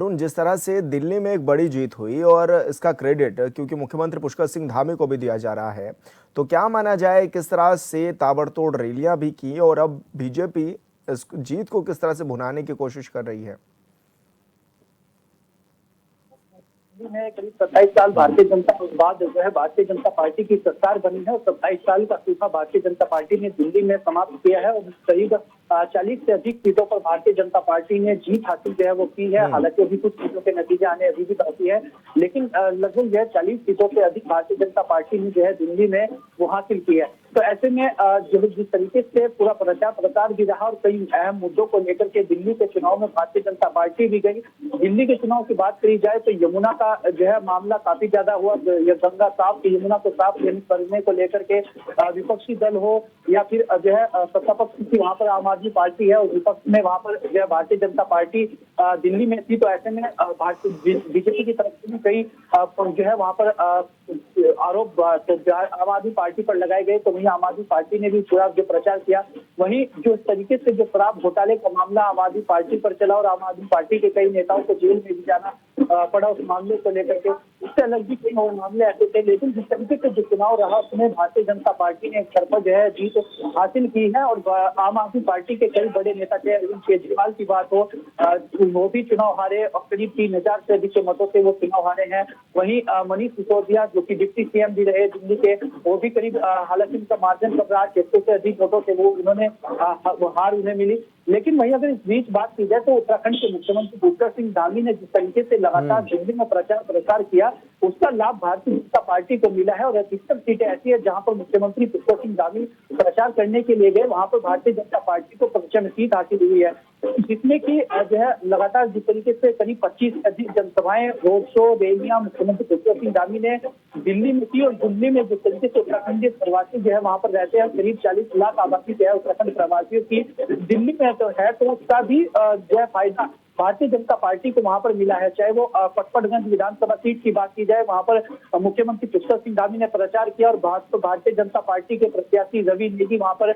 अरुण, जिस तरह से दिल्ली में एक बड़ी जीत हुई और इसका क्रेडिट क्योंकि मुख्यमंत्री पुष्कर सिंह धामी को भी दिया जा रहा है, तो क्या माना जाए किस तरह से ताबड़तोड़ रैलियां भी की और अब बीजेपी इस जीत को किस तरह से भुनाने की कोशिश कर रही है? में करीब 27 साल भारतीय जनता बाद जो है भारतीय जनता पार्टी की सरकार बनी है और 27 साल का सूखा भारतीय जनता पार्टी ने दिल्ली में समाप्त किया है और करीब 40 से अधिक सीटों पर भारतीय जनता पार्टी ने जीत हासिल जो है वो की है। हालांकि अभी कुछ सीटों के नतीजे आने अभी भी बाकी है, लेकिन लगभग जो है 40 सीटों से अधिक भारतीय जनता पार्टी ने जो है दिल्ली में वो हासिल की है। तो ऐसे में जो जिस तरीके से पूरा प्रचार प्रसार भी रहा और कई अहम मुद्दों को लेकर के दिल्ली के चुनाव में भारतीय जनता पार्टी भी गई। दिल्ली के चुनाव की बात करी जाए तो यमुना का जो है मामला काफी ज्यादा हुआ। यह गंगा साफ की यमुना को साफ करने को लेकर के विपक्षी दल हो या फिर जो है सत्ता पक्ष की वहां पर आम आदमी पार्टी है और विपक्ष में वहां पर जो है भारतीय जनता पार्टी दिल्ली में थी। तो ऐसे में भारतीय बीजेपी की तरफ से भी कई जो है वहां पर आरोप आम आदमी पार्टी पर लगाए गए। तो वहीं आम आदमी पार्टी ने भी पूरा जो प्रचार किया, वहीं जो इस तरीके से जो शराब घोटाले का मामला आम आदमी पार्टी पर चला और आम आदमी पार्टी के कई नेताओं को जेल में भी जाना पड़ा उस मामले को लेकर के, उससे अलग भी कई और मामले ऐसे थे। लेकिन जिस तरीके से जो चुनाव रहा उसमें भारतीय जनता पार्टी ने एक तरफा जो है जीत हासिल की है और आम आदमी पार्टी के कई बड़े नेता चाहे अरविंद केजरीवाल की बात हो, वो भी चुनाव हारे और करीब 3,000 से अधिक के मतों से वो चुनाव हारे हैं। वहीं मनीष सिसोदिया जो कि डिप्टी सीएम भी रहे दिल्ली के, वो भी करीब हालांकि उनका मार्जिन कब रहा 600 से अधिक वोटों से वो उन्होंने हार उन्हें मिली। लेकिन वहीं अगर इस बीच बात की जाए तो उत्तराखंड के मुख्यमंत्री पुष्कर सिंह धामी ने जिस तरीके से लगातार दिल्ली में प्रचार प्रसार किया, उसका लाभ भारतीय जनता पार्टी को मिला है और अधिकतर सीटें ऐसी है जहां पर मुख्यमंत्री पुष्कर सिंह धामी प्रचार करने के लिए गए, वहां पर भारतीय जनता पार्टी को प्रचंड जीत हासिल हुई है। जिसमें कि जो है लगातार जिस तरीके से करीब 25 से अधिक जनसभाएं, रोड शो, रैलियां मुख्यमंत्री पुष्कर सिंह धामी ने दिल्ली में की और दिल्ली में जिस तरीके से उत्तराखंड प्रवासी जो है वहां पर रहते हैं, करीब 40 लाख आबादी जो है उत्तराखंड प्रवासियों की दिल्ली में तो है, तो उसका भी जो है फायदा भारतीय जनता पार्टी को वहां पर मिला है। चाहे वो पटपटगंज विधानसभा सीट की बात की जाए, वहां पर मुख्यमंत्री पुष्कर सिंह धामी ने प्रचार किया और भारतीय जनता पार्टी के प्रत्याशी रवि नेगी वहां पर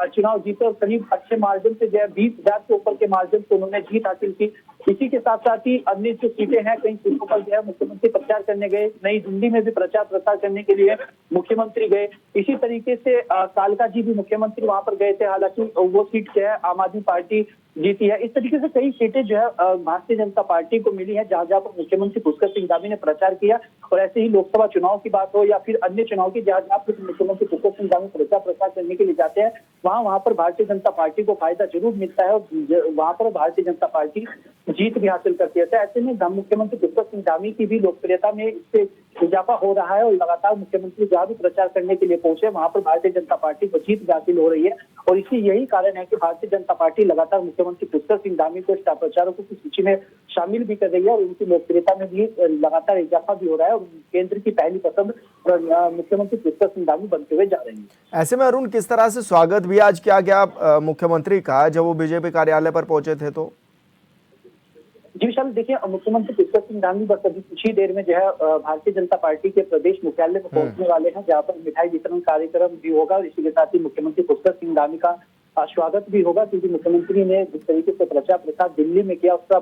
चुनाव जीते और करीब अच्छे मार्जिन से जो है 20,000 के ऊपर के मार्जिन से उन्होंने जीत हासिल की। इसी के साथ साथ ही अन्य जो सीटें हैं कई सीटों पर जो है मुख्यमंत्री प्रचार करने गए, नई दिल्ली में भी प्रचार प्रसार करने के लिए मुख्यमंत्री गए। इसी तरीके से कालका जी भी मुख्यमंत्री वहां पर गए थे, हालांकि वो सीट जो है आम आदमी पार्टी जीती है। इस तरीके से कई सीटें जो है भारतीय जनता पार्टी को मिली है जहां जहां पर मुख्यमंत्री पुष्कर सिंह धामी ने प्रचार किया। और ऐसे ही लोकसभा चुनाव की बात हो या फिर अन्य चुनाव की, जहां जहां पर मुख्यमंत्री पुष्कर सिंह धामी प्रचार प्रसार करने के लिए जाते हैं, वहां पर भारतीय जनता पार्टी को फायदा जरूर मिलता है और वहां पर भारतीय जनता पार्टी जीत भी हासिल करती है। तो ऐसे में मुख्यमंत्री पुष्कर सिंह धामी की भी लोकप्रियता में इससे इजाफा हो रहा है और लगातार मुख्यमंत्री जहां भी प्रचार करने के लिए पहुंचे वहां पर भारतीय जनता पार्टी को जीत हासिल हो रही है। और इसी यही कारण है कि भारतीय जनता पार्टी लगातार मुख्यमंत्री पुष्कर सिंह धामी को स्टार प्रचारकों की सूची में शामिल भी कर रही है और उनकी लोकप्रियता में भी लगातार इजाफा भी हो रहा है और केंद्र की पहली पसंद मुख्यमंत्री पुष्कर सिंह धामी बनते हुए जा रहे हैं। ऐसे में अरुण, किस तरह से स्वागत भी आज किया गया मुख्यमंत्री का जब वो बीजेपी कार्यालय पर पहुंचे थे? तो जी विशाल, देखिए मुख्यमंत्री पुष्कर सिंह धामी बस अभी कुछ ही देर में जो है भारतीय जनता पार्टी के प्रदेश मुख्यालय में पहुंचने वाले हैं, जहां पर मिठाई वितरण कार्यक्रम भी होगा और इसी के साथ ही मुख्यमंत्री पुष्कर सिंह धामी का स्वागत भी होगा, क्योंकि मुख्यमंत्री ने जिस तरीके से प्रचार प्रसार दिल्ली में किया उसका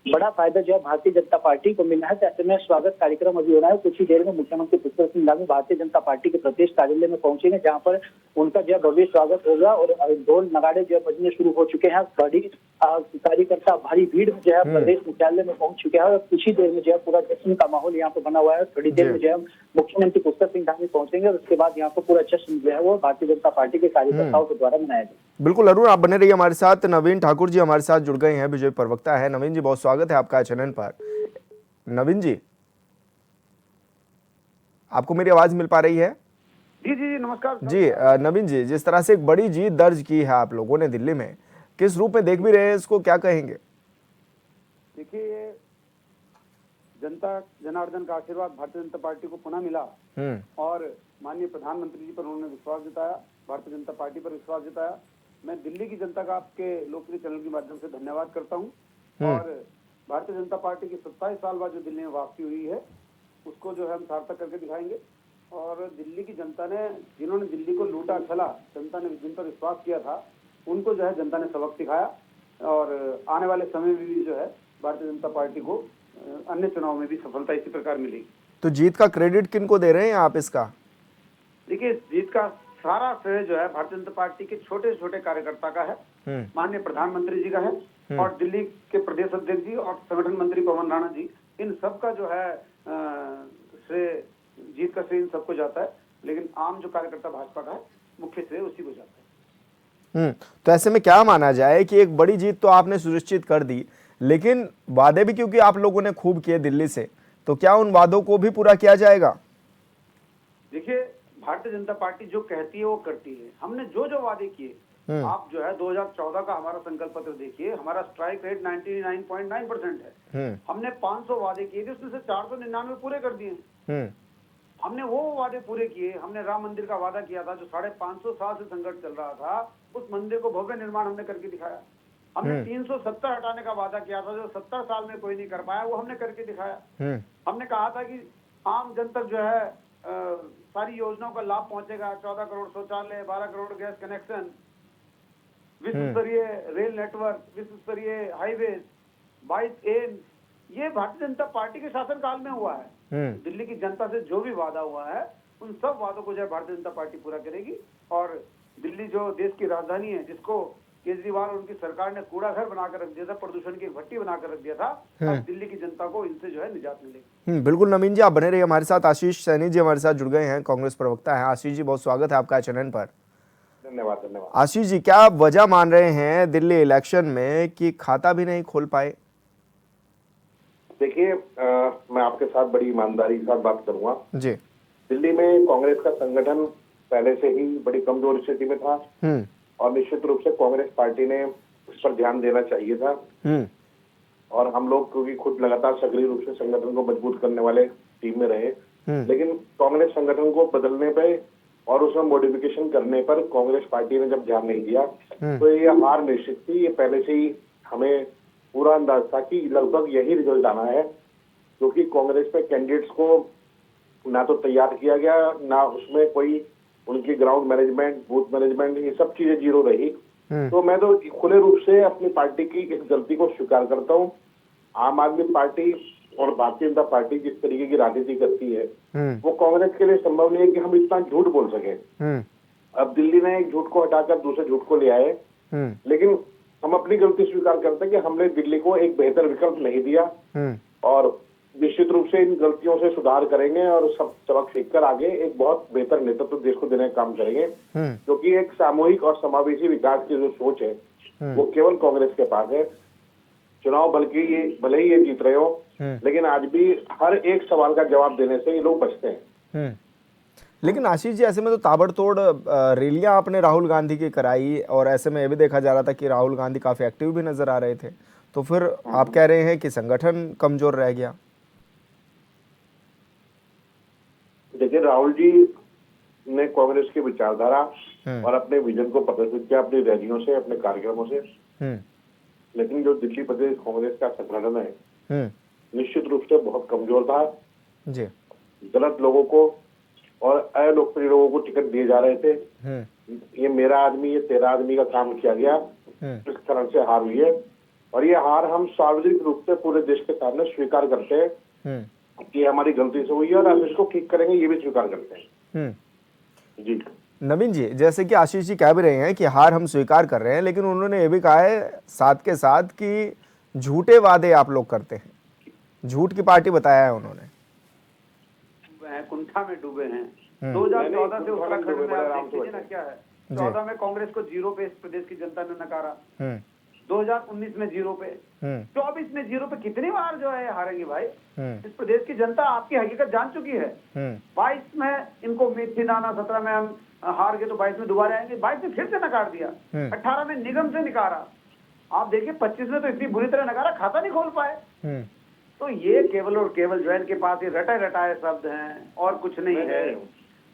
बड़ा फायदा जो है भारतीय जनता पार्टी को मिला है। तो ऐसे में स्वागत कार्यक्रम अभी हो रहा है। कुछ ही देर में मुख्यमंत्री पुष्कर सिंह धामी भारतीय जनता पार्टी के प्रदेश कार्यालय में पहुंचेंगे, जहां पर उनका जो है भव्य स्वागत होगा और ढोल नगाड़े जो है बजने शुरू हो चुके हैं। बड़ी कार्यकर्ता भारी भीड़ जो है प्रदेश मुख्यालय में पहुंच चुके हैं और कुछ ही देर में जो है पूरा जश्न का माहौल यहाँ पर बना हुआ है। थोड़ी देर में जो है मुख्यमंत्री पुष्कर सिंह धामी पहुंचेंगे और उसके बाद यहाँ पर पूरा जश्न जो है वो भारतीय जनता पार्टी के कार्यकर्ताओं के द्वारा मनाया जाएगा। बिल्कुल अरुण, आप बने रहिए हमारे साथ। नवीन ठाकुर जी हमारे साथ जुड़ गए हैं, बीजेपी प्रवक्ता है। नवीन जी, बहुत स्वागत है आपका चैनल पर। नवीन जी, आपको मेरी आवाज मिल पा रही है? जी जी नमस्कार जी नवीन जी, जिस तरह से एक बड़ी जीत दर्ज की है आप लोगों ने दिल्ली में, किस रूप में देख भी रहे हैं इसको, क्या कहेंगे? देखिए, जनता जनार्दन का आशीर्वाद भारतीय जनता पार्टी को पुनः मिला और माननीय प्रधानमंत्री जी पर उन्होंने विश्वास जताया, भारतीय जनता पार्टी पर विश्वास जताया। मैं दिल्ली की जनता का आपके लोकप्रिय चैनल के माध्यम से धन्यवाद करता हूं और भारतीय जनता पार्टी की 27 साल बाद जो दिल्ली में वापसी हुई है उसको जो है हम सार्थक करके दिखाएंगे। और दिल्ली की जनता ने, जिन्होंने दिल्ली को लूटा छला, जनता ने जिन पर विश्वास किया था, उनको जो है जनता ने सबक सिखाया और आने वाले समय में भी जो है भारतीय जनता पार्टी को अन्य चुनाव में भी सफलता इसी प्रकार मिलेगी। तो जीत का क्रेडिट किनको दे रहे हैं आप इसका? देखिए, जीत का सारा श्रेय जो है भारतीय जनता पार्टी के छोटे छोटे कार्यकर्ता का है, माननीय प्रधानमंत्री जी का है, और दिल्ली के प्रदेश अध्यक्ष जी और संगठन मंत्री पवन राणा जी, इन सबका जो है श्रेय, जीत का श्रेय इन सबको जाता है। लेकिन आम जो कार्यकर्ता भाजपा का है, मुख्य श्रेय उसी को जाता है। तो ऐसे में क्या माना जाए कि एक बड़ी जीत तो आपने सुनिश्चित कर दी, लेकिन वादे भी क्योंकि आप लोगों ने खूब किए दिल्ली से, तो क्या उन वादों को भी पूरा किया जाएगा? देखिए, भारतीय जनता पार्टी जो कहती है वो करती है। हमने जो जो वादे किए, आप जो है 2014 का हमारा संकल्प पत्र देखिए, हमारा स्ट्राइक रेट 99.9% है। हमने 500 वादे किए थे, उसमें से 499 पूरे कर दिए। हमने वो वादे पूरे किए। हमने राम मंदिर का वादा किया था, जो 550 साल से संघर्ष चल रहा था, उस मंदिर को भव्य निर्माण हमने करके दिखाया। हमने 370 हटाने का वादा किया था, जो 70 साल में कोई नहीं कर पाया, वो हमने करके दिखाया। हमने कहा था कि आम जन तक जो है सारी योजनाओं का लाभ पहुंचेगा, 14 करोड़ शौचालय, 12 करोड़ गैस कनेक्शन, विश्व स्तरीय रेल नेटवर्क, विश्व स्तरीय हाईवे, 22 एम्स, ये भारतीय जनता पार्टी के शासनकाल में हुआ है। दिल्ली की जनता से जो भी वादा हुआ है, उन सब वादों को जो है भारतीय जनता पार्टी पूरा करेगी। और दिल्ली जो देश की राजधानी है, जिसको केजरीवाल और उनकी सरकार ने कूड़ा घर बनाकर रख दिया था, प्रदूषण की भट्टी बनाकर रख दिया था, अब दिल्ली की जनता को इनसे जो है निजात मिलेगी। बिल्कुल नवीन जी, आप बने रहिए हमारे साथ। आशीष सैनी जी हमारे साथ जुड़ गए हैं, कांग्रेस प्रवक्ता हैं। आशीष जी, बहुत स्वागत है आपका चैनल पर। धन्यवाद। आशीष जी, क्या आप वजह मान रहे हैं दिल्ली इलेक्शन में कि खाता भी नहीं खोल पाए? देखिए, मैं आपके साथ बड़ी ईमानदारी के साथ बात करूंगा जी। दिल्ली में कांग्रेस का संगठन पहले से ही बड़ी कमजोर स्थिति में था, और निश्चित रूप से कांग्रेस पार्टी ने इस पर ध्यान देना चाहिए था। और हम लोग क्योंकि खुद लगातार सक्रिय रूप से संगठन को मजबूत करने वाले टीम में रहे, लेकिन कांग्रेस संगठन को बदलने पे और उसमें मॉडिफिकेशन करने पर कांग्रेस पार्टी ने जब ध्यान नहीं दिया, तो ये हार निश्चित थी। ये पहले से ही हमें पूरा अंदाज था कि लगभग यही रिजल्ट आना है, क्योंकि कांग्रेस पे कैंडिडेट्स को ना तो तैयार किया गया, ना उसमें कोई उनकी ग्राउंड मैनेजमेंट, बूथ मैनेजमेंट, ये सब चीजें जीरो रही। तो मैं तो खुले रूप से अपनी पार्टी की इस गलती को स्वीकार करता हूँ। आम आदमी पार्टी और भारतीय जनता पार्टी जिस तरीके की राजनीति करती है, वो कांग्रेस के लिए संभव नहीं है कि हम इतना झूठ बोल सके। अब दिल्ली ने एक झूठ को हटाकर दूसरे झूठ को ले आए, लेकिन हम अपनी गलती स्वीकार करते हैं कि हमने दिल्ली को एक बेहतर विकल्प नहीं दिया, और निश्चित रूप से इन गलतियों से सुधार करेंगे और सब सबक सीखकर आगे एक बहुत बेहतर नेतृत्व देश को देने का काम करेंगे। क्योंकि एक सामूहिक और समावेशी विकास की जो सोच है, वो केवल कांग्रेस के पास है। चुनाव भले ही ये जीत रहे हो, लेकिन आज भी हर एक सवाल का जवाब देने से ये लोग बचते हैं। लेकिन आशीष जी, ऐसे में तो ताबड़तोड़ रैलियां आपने राहुल गांधी की कराई, और ऐसे में यह भी देखा जा रहा था कि राहुल गांधी काफी एक्टिव भी नजर आ रहे थे, तो फिर आप कह रहे हैं कि संगठन कमजोर रह गया? देखिए, राहुल जी ने कांग्रेस की विचारधारा और अपने विजन को प्रदर्शित किया अपनी रैलियों से, अपने कार्यक्रमों से, लेकिन जो दिल्ली प्रदेश कांग्रेस का संगठन है, निश्चित रूप से बहुत कमजोर था जी। गलत लोगों को और अलोकप्रिय लोगों को टिकट दिए जा रहे थे। ये मेरा आदमी, ये तेरा आदमी का काम किया गया, इस तरह से हार हुई है। और ये हार हम सार्वजनिक रूप से पूरे देश के सामने स्वीकार करते हैं कि हमारी गलती से हुई है, और हम इसको ठीक करेंगे, ये भी स्वीकार करते हैं। जी नवीन जी, जैसे कि आशीष जी कह भी रहे हैं कि हार हम स्वीकार कर रहे हैं, लेकिन उन्होंने ये भी कहा है साथ के साथ कि झूठे वादे आप लोग करते हैं, झूठ की पार्टी बताया है उन्होंने। कुंठा में डूबे हैं। 2014 से उत्तराखंड में आप देखिए ना क्या है। 14 में कांग्रेस को जीरो पे इस प्रदेश की जनता ने नकारा, 2019 में जीरो पे, 24 में जीरो पे। कितनी बार जो है हारेंगे भाई? इस प्रदेश की जनता आपकी हकीकत जान चुकी है। 22 में इनको उम्मीद थी ना, 17 में हम हार गए तो 22 में दोबारा आएंगे, 22 में फिर से नकार दिया, 18 में निगम से नकारा, आप देखिए 25 में तो इतनी बुरी तरह नकारा, खाता नहीं खोल पाए। तो ये केवल और केवल जो इनके पास ये रटाए रटाए शब्द हैं और कुछ नहीं है।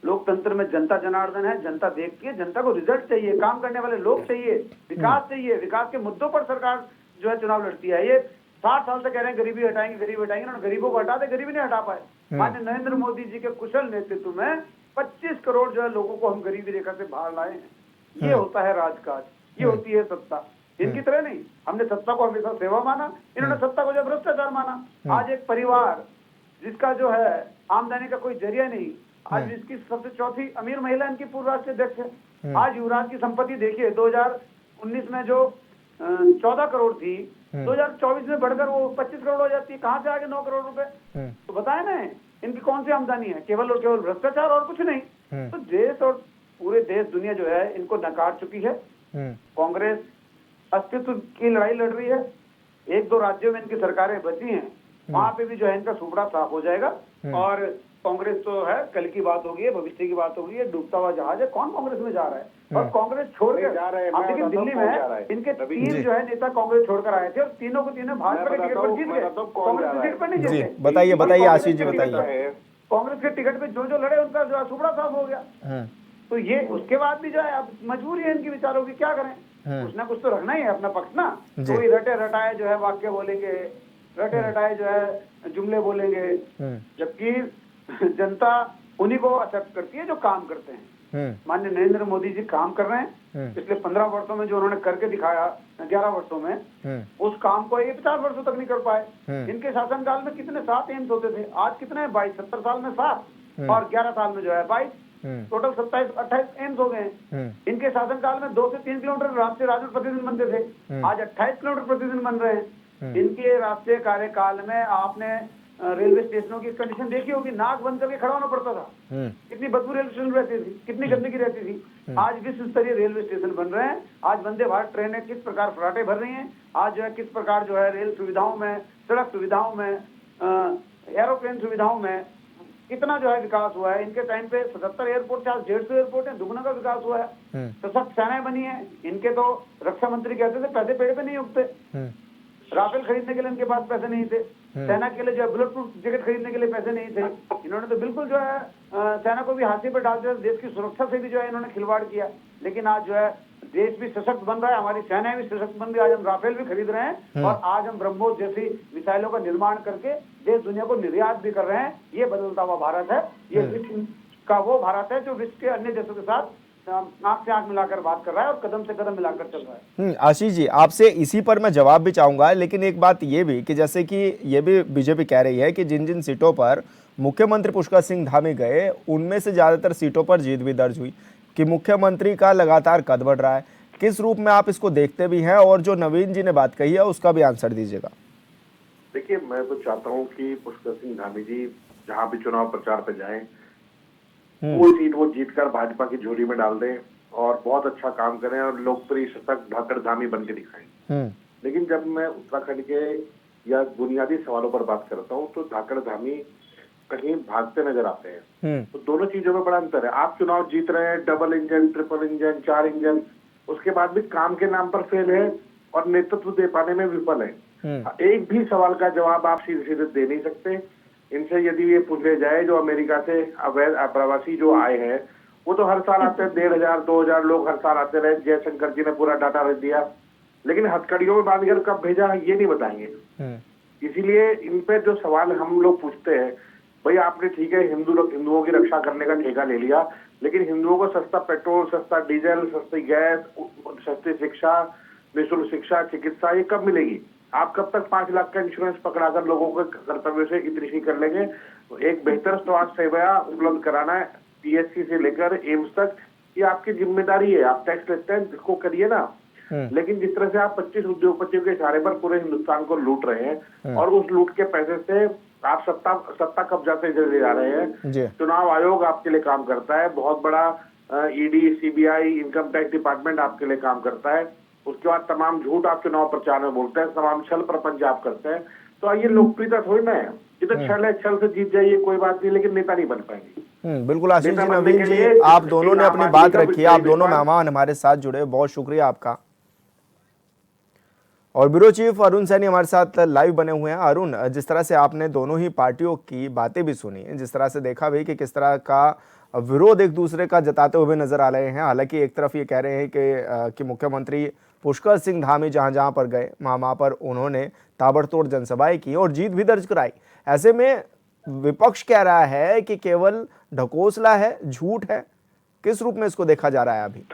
लोकतंत्र में जनता जनार्दन है, जनता देखती है, जनता को रिजल्ट चाहिए, काम करने वाले लोग चाहिए, विकास चाहिए। विकास के मुद्दों पर सरकार जो है चुनाव लड़ती है। ये 60 साल से कह रहे हैं गरीबी हटाएंगे, गरीबी हटाएंगे, उन्होंने गरीबों को हटा दे, गरीबी नहीं हटा पाए। माननीय नरेंद्र मोदी जी के कुशल नेतृत्व में 25 करोड़ जो है लोगों को हम गरीबी रेखा से बाहर लाए हैं। ये होता है राजकाज, ये होती है सत्ता। इनकी तरह नहीं, हमने सत्ता को हमेशा सेवा माना, इन्होंने सत्ता को जब भ्रष्टाचार माना। आज एक परिवार जिसका जो है आमदनी का कोई जरिया नहीं, आज इसकी सबसे चौथी अमीर महिला इनकी पूर्व राष्ट्रीय अध्यक्ष है। आज युवराज की संपत्ति देखिए, 2019 में जो 14 करोड़ थी, 2024 में बढ़कर वो 25 करोड़ हो जाती है। कहाँ से आगे 9 करोड़ रुपए? तो बताए ना इनकी कौन सी आमदनी है? केवल और केवल भ्रष्टाचार और कुछ नहीं। तो देश और पूरे देश दुनिया जो है इनको नकार चुकी है। कांग्रेस अस्तित्व की लड़ाई लड़ रही है। 1-2 राज्यों में इनकी सरकारें बची हैं, वहां पे भी जो है इनका सुपड़ा साफ हो जाएगा। और कांग्रेस तो है, कल की बात होगी, भविष्य की बात होगी, डूबता हुआ जहाज है। कौन कांग्रेस में जा रहा है? और कांग्रेस छोड़कर जा रहे हैं। आप देखिए दिल्ली में इनके 3 जो है नेता कांग्रेस छोड़कर आए थे और तीनों को तीनों भाजपा के टिकट पर जीत गए। कांग्रेस के टिकट पर नहीं जीते। बताइए आशीष जी, बताइए। कांग्रेस के टिकट पे जो लड़े उनका जो सुपड़ा साफ हो गया। तो ये उसके बाद भी जो है अब मजबूरी है इनकी विचारों की, क्या करें? कुछ ना कुछ तो रखना ही है अपना पक्ष ना। कोई रटे रटाए जो है वाक्य बोलेंगे, रटे रटाए जो है जुमले बोलेंगे, जबकि जनता उन्हीं को एक्सेप्ट करती है जो काम करते हैं। माननीय नरेंद्र मोदी जी काम कर रहे हैं। पिछले 15 वर्षों में जो उन्होंने करके दिखाया, 11 वर्षों में, उस काम को ये 50 वर्षों तक नहीं कर पाए। इनके शासनकाल में कितने 7 एम्स होते थे, आज कितने हैं? 22। 70 साल में 7 और 11 साल में जो है 22, टोटल 27-28 एम्स हो गए। इनके शासनकाल में 2 से 3 किलोमीटर राष्ट्रीय राजमार्ग प्रतिदिन बनते थे, आज 28 किलोमीटर प्रतिदिन बन रहे हैं। इनके राष्ट्रीय कार्यकाल में आपने रेलवे स्टेशनों की कंडीशन देखी होगी, नाक बंद करके खड़ा होना पड़ता था। कितनी बदबू रेलवे स्टेशन रहती थी, कितनी गंदगी रहती थी। आज विश्व स्तरीय रेलवे स्टेशन बन रहे हैं। आज वंदे भारत ट्रेनें किस प्रकार फराटे भर रही हैं। आज जो है किस प्रकार जो है रेल सुविधाओं में, सड़क सुविधाओं में, एरोप्लेन सुविधाओं में कितना जो है विकास हुआ है। इनके टाइम पे 77 एयरपोर्ट थे, आज 150 एयरपोर्ट है, दुगना का विकास हुआ है। सशक्त सेनाएं बनी है। इनके तो रक्षा मंत्री कहते थे पैसे पेड़ पे नहीं उगते। राफेल खरीदने के लिए इनके पास पैसे नहीं थे। सेना के लिए जो है बुलेट प्रूफ जैकेट खरीदने के लिए पैसे नहीं थे। इन्होंने तो बिल्कुल जो है सेना को भी हाथी पर डालते हुए देश की सुरक्षा से भी जो है इन्होंने खिलवाड़ किया। लेकिन आज जो है देश भी सशक्त बन रहा है, हमारी सेनाएं भी सशक्त बन रही है। आज हम राफेल भी खरीद रहे हैं और आज हम ब्रह्मोस जैसी मिसाइलों का निर्माण करके देश दुनिया को निर्यात भी कर रहे हैं। ये बदलता हुआ भारत है। ये विश्व का वो भारत है जो विश्व के अन्य देशों के साथ आंख से आंख मिलाकर बात कर रहा है और कदम से कदम मिलाकर चल रहा है। आशीष जी, आपसे इसी पर मैं जवाब भी चाहूंगा, लेकिन एक बात ये भी कि जैसे कि ये भी बीजेपी कह रही है कि जिन जिन सीटों पर मुख्यमंत्री पुष्कर सिंह धामी गए उनमें से ज्यादातर सीटों पर जीत भी दर्ज हुई, कि मुख्यमंत्री का लगातार कद बढ़ रहा है। किस रूप में आप इसको देखते भी हैं, और जो नवीन जी ने बात कही है उसका भी आंसर दीजिएगा। देखिए, मैं तो चाहता हूँ कि पुष्कर सिंह धामी जी जहाँ भी चुनाव प्रचार पे जाएं, वो सीट वो जीतकर भाजपा की झोली में डाल दें और बहुत अच्छा काम करें और लोकप्रिय सशक्त धाकड़ धामी बन के दिखाएं। लेकिन जब मैं उत्तराखंड के या बुनियादी सवालों पर बात करता हूँ तो धाकड़ धामी कहीं भागते नजर आते हैं। तो दोनों चीजों में बड़ा अंतर है। आप चुनाव जीत रहे हैं, double engine, triple engine, 4 engine, उसके बाद भी काम के नाम पर फेल है और नेतृत्व दे पाने में विफल है। एक भी सवाल का जवाब आप सीधे सीधे दे नहीं सकते। इनसे यदि ये पूछे जाए, जो अमेरिका से अवैध प्रवासी जो आए हैं वो तो हर साल आते हैं, 1500-2000 लोग हर साल आते रहे। जयशंकर जी ने पूरा डाटा रख दिया, लेकिन हथकड़ियों में बांधकर कब भेजा ये नहीं बताएंगे। इसीलिए इन पे जो सवाल हम लोग पूछते हैं, भाई आपने ठीक है हिंदुओं की रक्षा करने का ठेका ले लिया, लेकिन हिंदुओं को सस्ता पेट्रोल, सस्ता डीजल, सस्ती गैस, सस्ती शिक्षा, निःशुल्क शिक्षा, चिकित्सा ये कब मिलेगी? आप कब तक 5 लाख का इंश्योरेंस पकड़ाकर लोगों को कर्तव्य से इतनी कर लेंगे? एक बेहतर स्वास्थ्य सेवा उपलब्ध कराना है, पीएचसी से लेकर एम्स तक, ये आपकी जिम्मेदारी है। आप टैक्स लेते हैं, इसको करिए ना। लेकिन जिस तरह से आप 25 उद्योगपतियों के इशारे पर पूरे हिंदुस्तान को लूट रहे हैं और उस लूट के पैसे से आप सत्ता कब्जा से ले जा रहे हैं। चुनाव आयोग आपके लिए काम करता है, बहुत बड़ा ED, CBI, income tax department आपके लिए काम करता है। उसके बाद तमाम झूठ आप चुनाव प्रचार में बोलते हैं, तमाम छल प्रपंच आप करते हैं। तो ये लोकप्रियता थोड़ी ना है। ये तो छल है, छल से जीत जाइए कोई बात नहीं, लेकिन नेता नहीं बन पाएंगे। बिल्कुल आशीष जी, नवीन जी, आप दोनों ने अपनी बात रखी है। आप दोनों मेहमान हमारे साथ जुड़े, बहुत शुक्रिया आपका। और ब्यूरो चीफ अरुण सैनी हमारे साथ लाइव बने हुए हैं। अरुण, जिस तरह से आपने दोनों ही पार्टियों की बातें भी सुनी, जिस तरह से देखा भी कि किस तरह का विरोध एक दूसरे का जताते हुए नजर आ रहे हैं। हालांकि एक तरफ ये कह रहे हैं कि मुख्यमंत्री पुष्कर सिंह धामी जहां पर गए वहां पर उन्होंने ताबड़तोड़ जनसभाएं की और जीत भी दर्ज कराई। ऐसे में विपक्ष कह रहा है कि केवल ढकोसला है, झूठ है। किस रूप में इसको देखा जा रहा है अभी?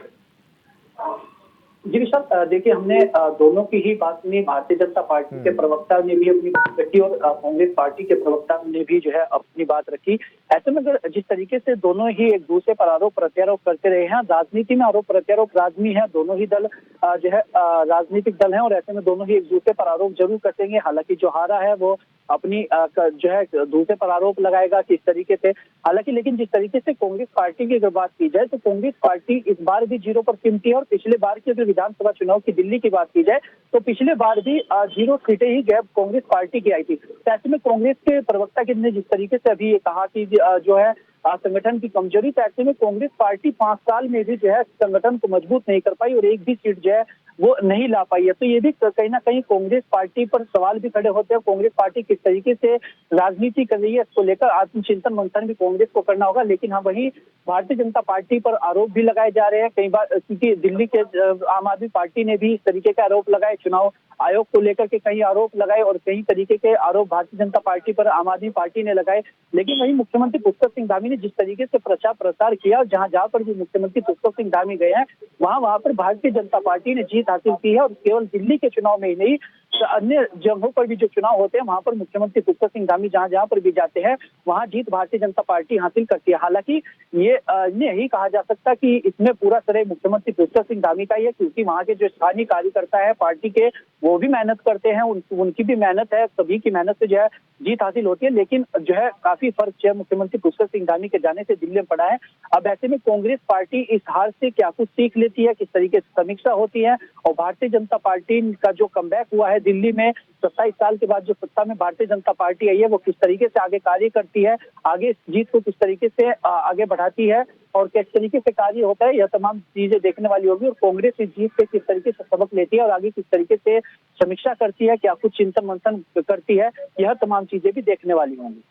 जी विशाल, देखिए हमने दोनों की ही बात सुनी। भारतीय जनता पार्टी के प्रवक्ता ने भी अपनी बात रखी और कांग्रेस पार्टी के प्रवक्ता ने भी जो है अपनी बात रखी। ऐसे में अगर जिस तरीके से दोनों ही एक दूसरे पर आरोप प्रत्यारोप करते रहे हैं, राजनीति में आरोप प्रत्यारोप लाजमी है, दोनों ही दल जो है राजनीतिक दल हैं और ऐसे में दोनों ही एक दूसरे पर आरोप जरूर करेंगे। हालांकि जो हारा है वो अपनी जो है दूसरे पर आरोप लगाएगा किस तरीके से। हालांकि लेकिन जिस तरीके से कांग्रेस पार्टी की अगर बात की जाए तो कांग्रेस पार्टी इस बार भी 0 पर सिमटी है और पिछले बार की अगर विधानसभा चुनाव की दिल्ली की बात की जाए तो पिछले बार भी 0 सीटें ही गैप कांग्रेस पार्टी की आई थी। तो ऐसे में कांग्रेस के प्रवक्ता ने जिस तरीके से अभी ये कहा कि जो है संगठन की कमजोरी, तो ऐसे में कांग्रेस पार्टी 5 साल में भी जो है संगठन को मजबूत नहीं कर पाई और एक भी सीट जो है वो नहीं ला पाई है। तो ये भी कहीं ना कहीं कांग्रेस पार्टी पर सवाल भी खड़े होते हैं। कांग्रेस पार्टी किस तरीके से राजनीति कर रही है इसको लेकर आत्मचिंतन मंथन भी कांग्रेस को करना होगा। लेकिन हाँ, वहीं भारतीय जनता पार्टी पर आरोप भी लगाए जा रहे हैं कई बार, क्योंकि दिल्ली के आम आदमी पार्टी ने भी इस तरीके के आरोप लगाए, चुनाव आयोग को लेकर के कई आरोप लगाए और कई तरीके के आरोप भारतीय जनता पार्टी पर आम आदमी पार्टी ने लगाए। लेकिन वहीं मुख्यमंत्री पुष्कर सिंह धामी ने जिस तरीके से प्रचार प्रसार किया, जहां जहां पर भी मुख्यमंत्री पुष्कर सिंह धामी गए हैं वहां पर भारतीय जनता पार्टी ने जीत हासिल की है और केवल दिल्ली के चुनाव में ही नहीं, अन्य जगहों पर भी जो चुनाव होते हैं वहां पर मुख्यमंत्री पुष्कर सिंह धामी जहां जहां पर भी जाते हैं वहां जीत भारतीय जनता पार्टी हासिल करती है। हालांकि ये नहीं कहा जा सकता कि इसमें पूरा श्रेय मुख्यमंत्री पुष्कर सिंह धामी का ही है, क्योंकि वहां के जो स्थानीय कार्यकर्ता है पार्टी के वो भी मेहनत करते हैं, उनकी भी मेहनत है, सभी की मेहनत से जो है जीत हासिल होती है। लेकिन जो है काफी फर्क जो है मुख्यमंत्री पुष्कर सिंह धामी के जाने से दिल्ली में पड़ा है। अब ऐसे में कांग्रेस पार्टी इस हार से क्या कुछ सीख लेती है, किस तरीके से समीक्षा होती है और भारतीय जनता पार्टी का जो कमबैक हुआ है दिल्ली में 27 साल के बाद जो सत्ता में भारतीय जनता पार्टी आई है वो किस तरीके से आगे कार्य करती है, आगे इस जीत को किस तरीके से आगे बढ़ाती है और किस तरीके से कार्य होता है, यह तमाम चीजें देखने वाली होगी। और कांग्रेस इस जीत से किस तरीके से सबक लेती है और आगे किस तरीके से समीक्षा करती है, क्या कुछ चिंतन मंथन करती है, यह तमाम चीजें भी देखने वाली होंगी।